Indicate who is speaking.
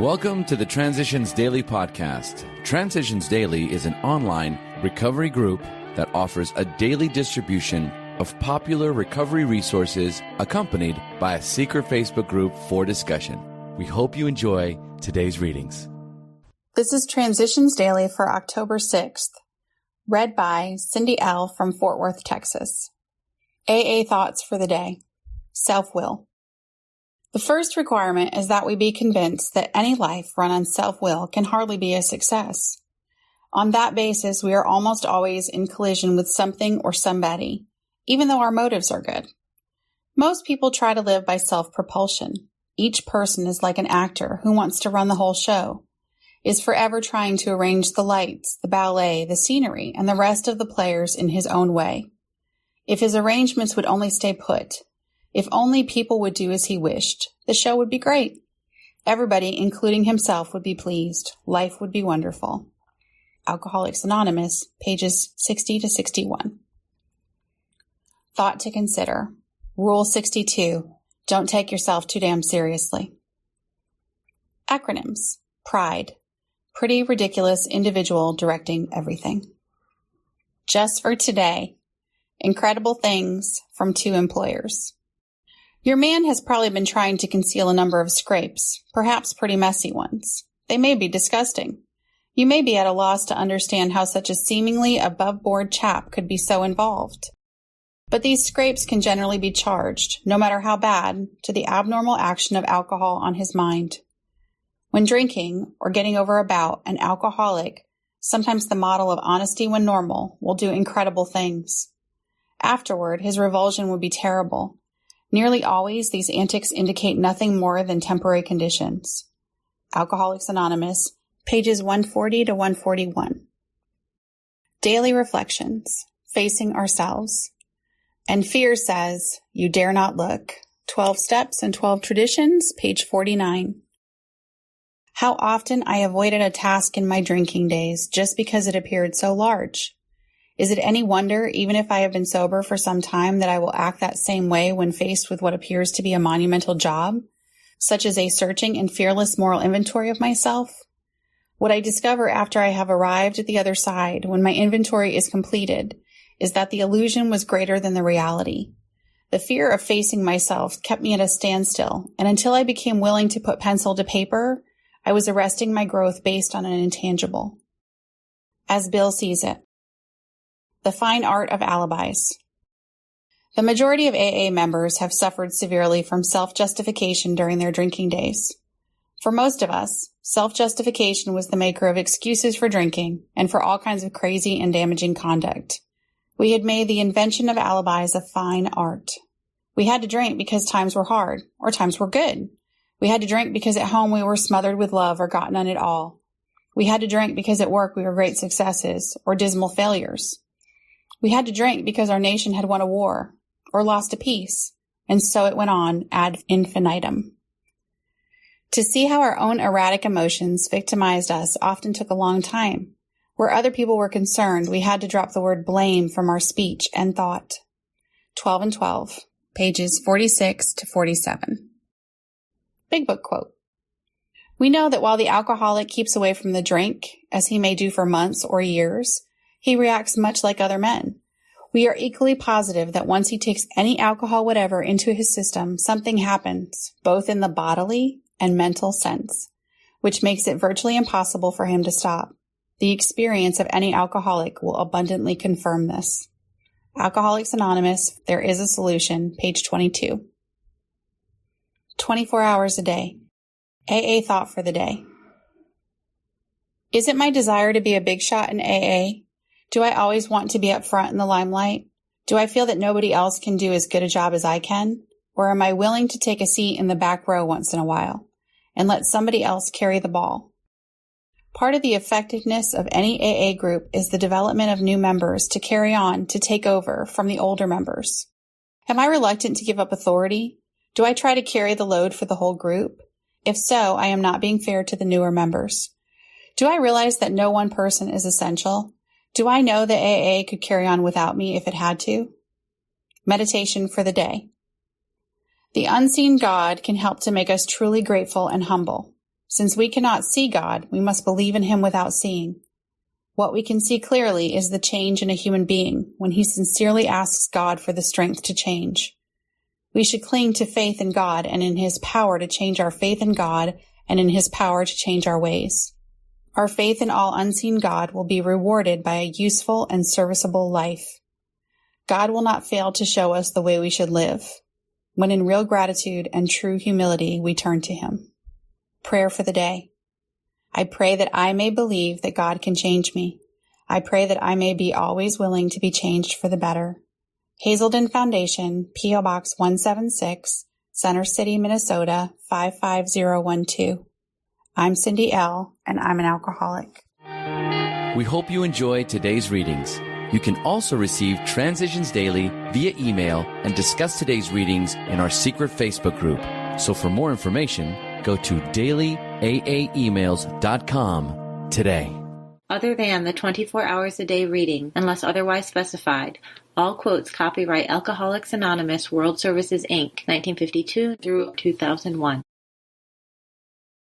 Speaker 1: Welcome to the Transitions Daily podcast. Transitions Daily is an online recovery group that offers a daily distribution of popular recovery resources accompanied by a secret Facebook group for discussion. We hope you enjoy today's readings.
Speaker 2: This is Transitions Daily for October 6th, read by Cindy L. from Fort Worth, Texas. AA thoughts for the day. Self-will. The first requirement is that we be convinced that any life run on self-will can hardly be a success. On that basis, we are almost always in collision with something or somebody, even though our motives are good. Most people try to live by self-propulsion. Each person is like an actor who wants to run the whole show, is forever trying to arrange the lights, the ballet, the scenery, and the rest of the players in his own way. If his arrangements would only stay put, if only people would do as he wished, the show would be great. Everybody, including himself, would be pleased. Life would be wonderful. Alcoholics Anonymous, pages 60 to 61. Thought to consider. Rule 62. Don't take yourself too damn seriously. Acronyms. Pride. Pretty ridiculous individual directing everything. Just for today. Incredible things from two employers. Your man has probably been trying to conceal a number of scrapes, perhaps pretty messy ones. They may be disgusting. You may be at a loss to understand how such a seemingly above-board chap could be so involved. But these scrapes can generally be charged, no matter how bad, to the abnormal action of alcohol on his mind. When drinking or getting over a bout, an alcoholic, sometimes the model of honesty when normal, will do incredible things. Afterward, his revulsion would be terrible. Nearly always, these antics indicate nothing more than temporary conditions. Alcoholics Anonymous, pages 140 to 141. Daily Reflections, Facing Ourselves. And Fear says, You Dare Not Look. 12 Steps and 12 Traditions, page 49. How often I avoided a task in my drinking days just because it appeared so large. Is it any wonder, even if I have been sober for some time, that I will act that same way when faced with what appears to be a monumental job, such as a searching and fearless moral inventory of myself? What I discover after I have arrived at the other side, when my inventory is completed, is that the illusion was greater than the reality. The fear of facing myself kept me at a standstill, and until I became willing to put pencil to paper, I was arresting my growth based on an intangible. As Bill sees it. The fine art of alibis. The majority of AA members have suffered severely from self-justification during their drinking days. For most of us, self-justification was the maker of excuses for drinking and for all kinds of crazy and damaging conduct. We had made the invention of alibis a fine art. We had to drink because times were hard, or times were good. We had to drink because at home we were smothered with love or got none at all. We had to drink because at work we were great successes or dismal failures. We had to drink because our nation had won a war or lost a peace, and so it went on ad infinitum. To see how our own erratic emotions victimized us often took a long time. Where other people were concerned, we had to drop the word blame from our speech and thought. 12 and 12, pages 46 to 47. Big Book quote. We know that while the alcoholic keeps away from the drink, as he may do for months or years, he reacts much like other men. We are equally positive that once he takes any alcohol whatever into his system, something happens, both in the bodily and mental sense, which makes it virtually impossible for him to stop. The experience of any alcoholic will abundantly confirm this. Alcoholics Anonymous, There is a Solution, page 22. 24 hours a day. AA thought for the day. Is it my desire to be a big shot in AA? Do I always want to be up front in the limelight? Do I feel that nobody else can do as good a job as I can? Or am I willing to take a seat in the back row once in a while and let somebody else carry the ball? Part of the effectiveness of any AA group is the development of new members to carry on, to take over from the older members. Am I reluctant to give up authority? Do I try to carry the load for the whole group? If so, I am not being fair to the newer members. Do I realize that no one person is essential? Do I know that AA could carry on without me if it had to? Meditation for the day. The unseen God can help to make us truly grateful and humble. Since we cannot see God, we must believe in him without seeing. What we can see clearly is the change in a human being when he sincerely asks God for the strength to change. We should cling to faith in God and in his power to change our faith in God and in his power to change our ways. Our faith in all unseen God will be rewarded by a useful and serviceable life. God will not fail to show us the way we should live, when in real gratitude and true humility we turn to him. Prayer for the day. I pray that I may believe that God can change me. I pray that I may be always willing to be changed for the better. Hazelden Foundation, P.O. Box 176, Center City, Minnesota, 55012. I'm Cindy L., and I'm an alcoholic.
Speaker 1: We hope you enjoyed today's readings. You can also receive Transitions Daily via email and discuss today's readings in our secret Facebook group. So for more information, go to dailyaaemails.com today.
Speaker 3: Other than the 24 hours a day reading, unless otherwise specified, all quotes copyright Alcoholics Anonymous World Services, Inc., 1952 through 2001.